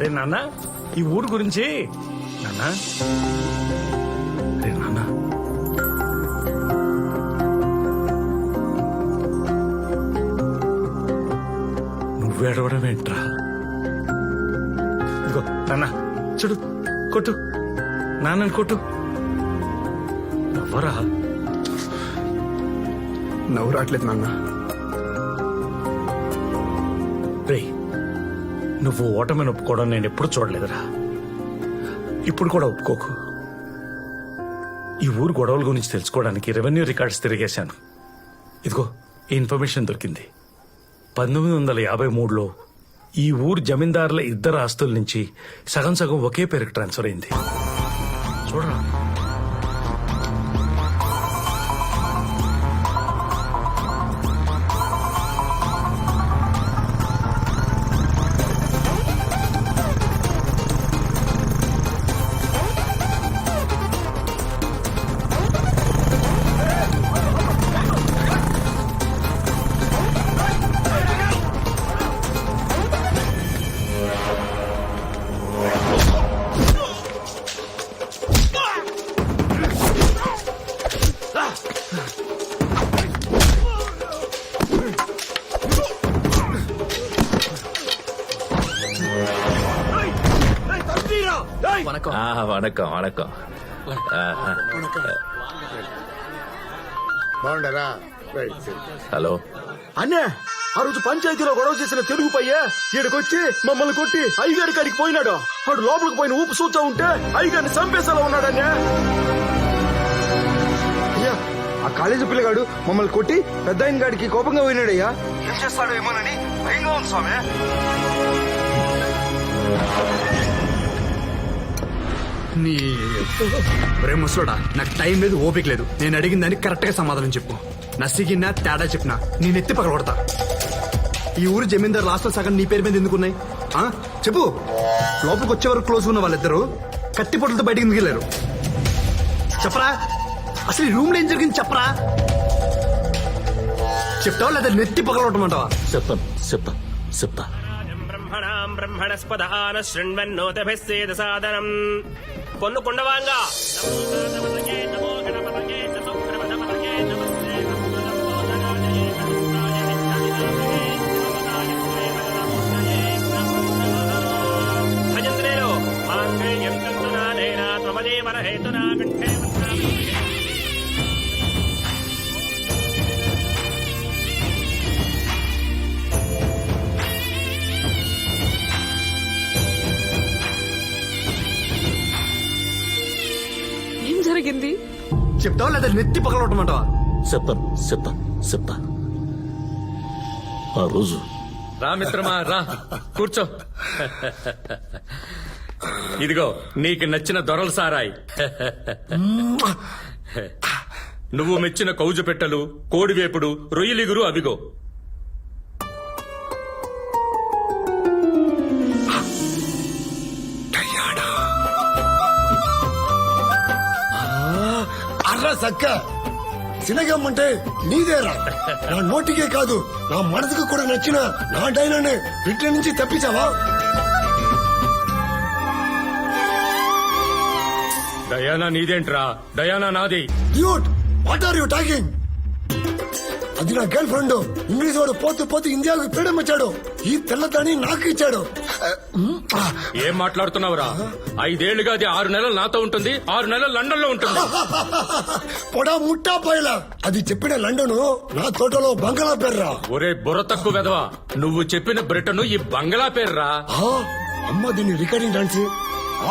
రే నాన్న ఈ ఊరు గురించి నాన్న రే నాన్న నువ్వేడవడం ఏంట్రా ఇగో నాన్న చూడు కొట్టు నాన్నని కొట్టు నవ్వరా నవ్వు రావట్లేదు నాన్న. రే నువ్వు ఓటమిని ఒప్పుకోవడం నేను ఎప్పుడు చూడలేదురా ఇప్పుడు కూడా ఒప్పుకోకు ఈ ఊరు గొడవల గురించి తెలుసుకోవడానికి రెవెన్యూ రికార్డ్స్ తిరిగేశాను ఇదిగో ఈ ఇన్ఫర్మేషన్ దొరికింది 1953లో ఈ ఊరు జమీందారుల ఇద్దరు ఆస్తుల నుంచి సగం సగం ఒకే పేరుకు ట్రాన్స్ఫర్ అయింది చూడరా వణకం వణకం బాగుండరా? హలో అన్నే ఆ రోజు పంచాయతీలో గొడవ చేసిన తెలుగు పయ్య ఈడకొచ్చి మమ్మల్ని కొట్టి అయ్యగారి కాడికి పోయినాడు. వాడు లోపలికి పోయిన ఊపు చూస్తా ఉంటే అయ్యగారిని చంపేసేలా ఉన్నాడన్నే. అయ్యా ఆ కాలేజీ పిల్లగాడు మమ్మల్ని కొట్టి పెద్ద ఆయన గాడికి కోపంగా పోయినాడయ్యా. ఏం చేస్తాడో ఏమోనని భయంగా ఉంది స్వామి. నీ ముసలోడా నాకు టైం లేదు, ఓపిక లేదు. నేను అడిగిన దానికి కరెక్ట్ గా సమాధానం చెప్పు. నసిగినా తేడా చెప్పినా నేను ఎత్తి పగలగొడతా. ఈ ఊరు జమీందారు లాస్ట్ సగం నీ పేరు మీద ఎందుకున్నాయి చెప్పు. లోపలికి వచ్చే వరకు క్లోజ్ ఉన్న వాళ్ళిద్దరు కత్తి పొట్లతో బయటికి మిగిలారు. చెప్పరా అసలు ఈ రూమ్ లో ఏం జరిగింది చెప్పరా. చెప్తావా లేదా నెత్తి పగలగొట్టమంటావా? చెప్తా బ్రహ్మణస్పదాన శృణ్వన్నోతభిస్సేద సాదనం పొన్ను కుండవాంగా భజంత్రేలో మాంగళ్యం తంతునానేన త్వమదేవర హేతునా కంఠే జరిగింది చెప్తావా లేదా నెత్తి పగలగొట్టమంటావా? చెప్తా ఆ రోజు రా మిత్రమా రా కూర్చో. ఇదిగో నీకు నచ్చిన దొరల సారాయి, నువ్వు మెచ్చిన కౌజు పెట్టలు, కోడివేపుడు, రొయ్యలిగురు అవిగో. సక్క సినగమ్మంటే నీదేరా. నా నోటికే కాదు నా మనసుకు కూడా నచ్చిన నా డైనానే బ్రిటన్ నుంచి తప్పించావా? డయానా నీదేంట్రా, డయానా నాది. Dude what are you talking? అది నా గర్ల్ ఫ్రెండ్. ఇంగ్లీష్ వాడు పోతూ పోతూ ఇండియాకు ఫ్రీడమ్ ఇచ్చాడు. ఈ తెల్లదాన్ని నాకు ఇచ్చాడు. ఏం మాట్లాడుతున్నావురా? 5 ఏళ్లుగా అది 6 నెలలు నాతో ఉంటుంది, 6 నెలలు లండన్ లో ఉంటుంది. పొడా ముట్టా పోయలా. అది చెప్పిన లండన్ నా తోటలో బంగళా పేర్రా. ఒరే బుర్ర తక్కువ వెదవా, నువ్వు చెప్పిన బ్రిటన్ ఈ బంగ్లా పేర్రా. అమ్మ దీన్ని రికార్డింగ్ డాన్స్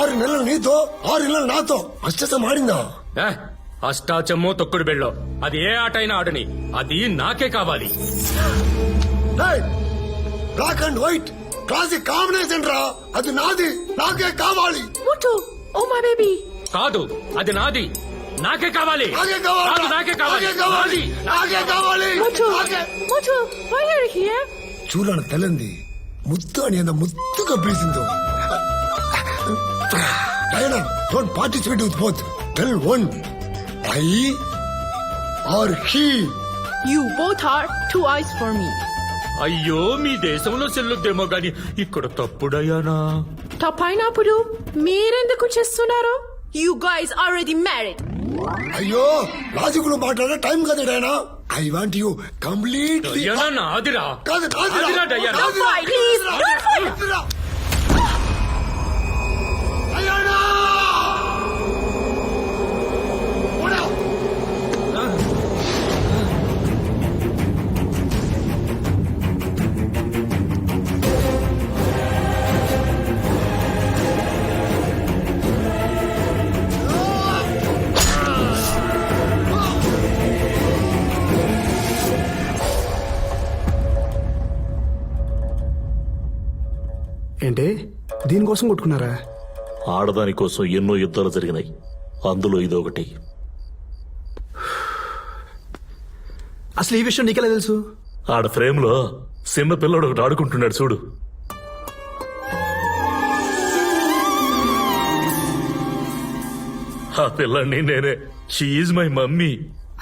6 నెలలు నీతో 6 నెలలు నాతో అష్టసం ఆడిందా? అష్టాచమ్మో తొక్కుడు బెళ్ళో అది ఏ ఆట అయినా ఆడని, అది నాకే కావాలి. Black and white classic combination రా. అది నాది, నాకే కావాలి. Oh my baby. కాదు అది నాది, నాకే కావాలి. నాకే కావాలి. కాదు, నాకే కావాలి. నాది. నాకే కావాలి. why are you here? చూడను తెల్లంది ముత్తు అని ఎంత ముత్తుగా పిలిచిందో. Diana don't participate with both. Tell one I or he. You both are 2 eyes for me. అయ్యో మీ దేశంలో చెల్లుద్దేమో గాని ఇక్కడ తప్పుడయ్యానా? తప్పైనప్పుడు మీరెందుకు చేస్తున్నారు? You guys already married. అయ్యో లాజిక్ లో మాట్లాడే టైం కదా Diana. I want you complete Diana నాదిరా. కాదు ఆదిరా Diana. Don't fight, please. Don't fight. ఏంటి దీనికోసం కొట్టుకున్నారా? ఆడదాని కోసం ఎన్నో యుద్ధాలు జరిగినాయి, అందులో ఇదొకటి. అసలు ఈ విషయం నీకెలా తెలుసు? ఆడ ఫ్రేమ్ లో చిన్న పిల్లడు ఒకటి ఆడుకుంటున్నాడు చూడు. ఆ పిల్లాడిని నేనే. షీఈ్ మై మమ్మీ.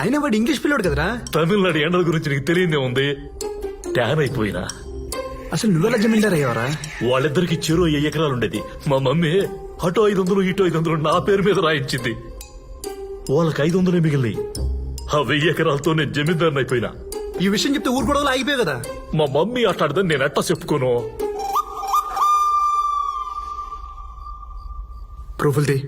అయినా వాడు ఇంగ్లీష్ పిల్లోడు కదరా. తమిళనాడు ఎండల గురించి నీకు తెలియదే ఉంది. ట్యాన్ అయిపోయినా. అసలు నువ్వెలా జమీందార్ అయ్యావరా? వాళ్ళిద్దరికి చెరో 10 ఎకరాలు ఉండేది. మా మమ్మీ అటో 500 ఇటో 500 నా పేరు మీద రాయించింది. వాళ్ళకి 500 మిగిలినాయి. ఆ 1000 ఎకరాలతో నేను జమీందారుని అయిపోయినా. ఈ విషయం చెప్తే ఊరు గొడవలు ఆగిపోయావు కదా. మా మమ్మీ అట్లాడదని నేను ఎట్టా చెప్పుకోను. ప్రూఫుల్ది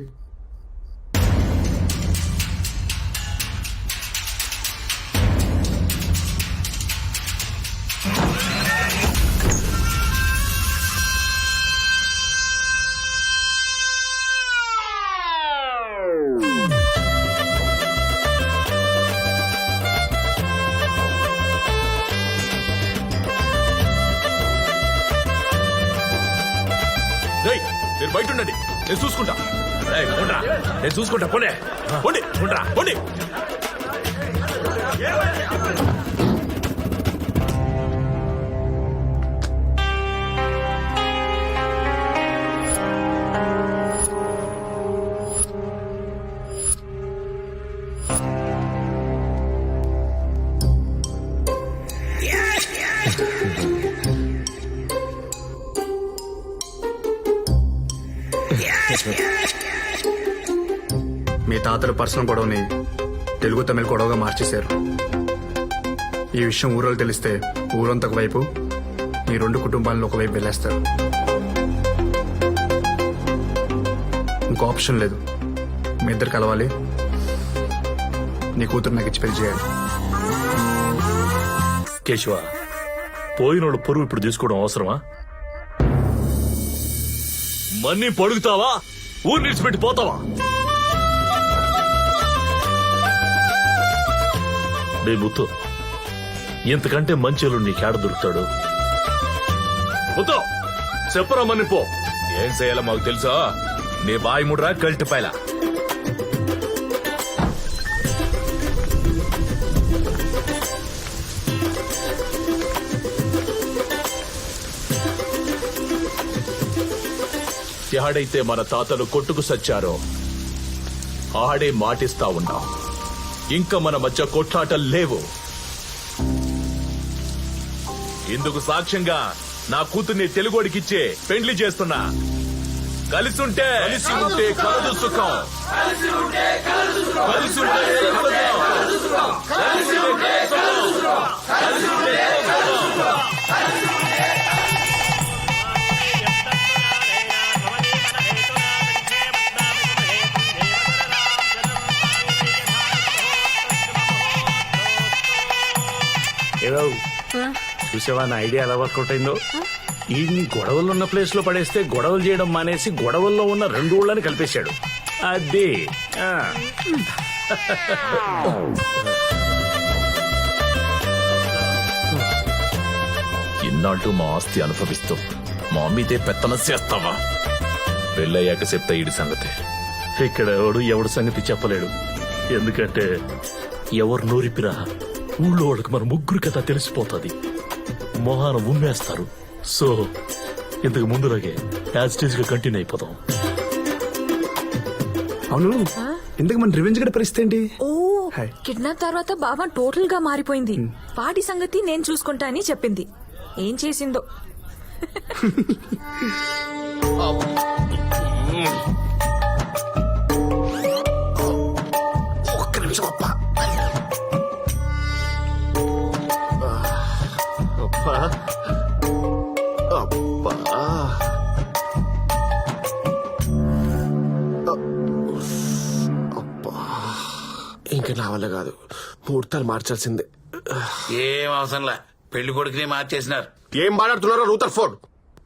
రేయ్, మీరు బయట ఉండండి, నేను చూసుకుంటా. రేయ్, పోండ్రా, నేను చూసుకుంటా. పోండి పోండి, పోండ్రా, పోండి. మీ తాతల పర్సనల్ గొడవని తెలుగు తమిళ గొడవగా మార్చేశారు. ఈ విషయం ఊరోళ్ళు తెలిస్తే ఊరంతా ఒకవైపు, మీ 2 కుటుంబాలను ఒకవైపు వెళ్ళేస్తారు. ఇంకో ఆప్షన్ లేదు. మీ ఇద్దరు కలవాలి. నీ కూతురు నాకు ఇచ్చి పెళ్లి చేయాలి. కేశవ, పోయినోళ్ళు పొరుగు ఇప్పుడు తీసుకోవడం అవసరమా? మన్ని పడుగుతావా, ఊరు నిడిచిపెట్టి పోతావా? రే ముత్తు, ఇంతకంటే మంచిలు నీకేడ దొరుకుతాడు? ముత్తు, చెప్పరా మన్ని పో. ఏం చేయాలో మాకు తెలుసా? నీ బాయి ముడ్రా కల్టిపాయల. ఎక్కడైతే మన తాతలు కొట్టుకు సచ్చారో ఆడే మాటిస్తా ఉన్నాం. ఇంకా మన మధ్య కొట్లాటలు లేవు. ఇందుకు సాక్ష్యంగా నా కూతుర్ని తెలుగోడికిచ్చే పెండ్లి చేస్తున్నా. కలిసి ఉంటే కలదు సుఖం. కలిసి ఉంటే కలదు సుఖం. ఏదో చూసావా నా ఐడియా ఎలా వర్కౌట్ అయిందో? ఈ గొడవలు ఉన్న ప్లేస్ లో పడేస్తే గొడవలు చేయడం మానేసి గొడవల్లో ఉన్న 2 ఊళ్ళని కలిపేశాడు. అదే ఇన్నాళ్ళు మా ఆస్తి అనుభవిస్తూ మా మీదే పెత్తనం చేస్తావా? పెళ్ళయ్యాక చెప్తా ఈడి సంగతి. ఇక్కడ ఎవడు సంగతి చెప్పలేడు. ఎందుకంటే ఎవరు నోరిపిరా ఊళ్ళో వాళ్ళకి మన ముగ్గురు కథ తెలిసిపోతుంది. మొహాన ఉమ్మేస్తారు. సో ఇంతకు ముందులాగే యాజ్ స్టేజ్ గా కంటిన్యూ అయిపోతాం. అవును, ఇంతకు మన రివెంజ్ గడ పరిస్థితి ఏంటి? ఓ హాయ్. కిడ్నాప్ తర్వాత బావ టోటల్ గా మారిపోయింది. వాటి సంగతి నేను చూసుకుంటా అని చెప్పింది. ఏం చేసిందో ఒక్క నిమిషం అప్ప. ఇంకా నా వల్ల కాదు, ముహూర్తాలు మార్చాల్సిందే. ఏం అవసరంలా, పెళ్లి కొడుకుని మార్చేసినారు. ఏం మాట్లాడుతున్నారో రూతర్ ఫోర్డ్?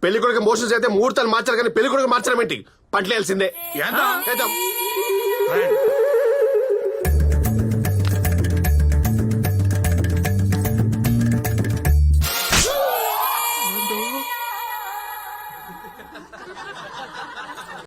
పెళ్లి కొడుకు మోషన్స్ అయితే ముహూర్తాలు మార్చాలి కానీ పెళ్లి కొడుకు మార్చడం ఏంటి? పంటలేయాల్సిందే. ఎంత? చేద్దాం. రండి.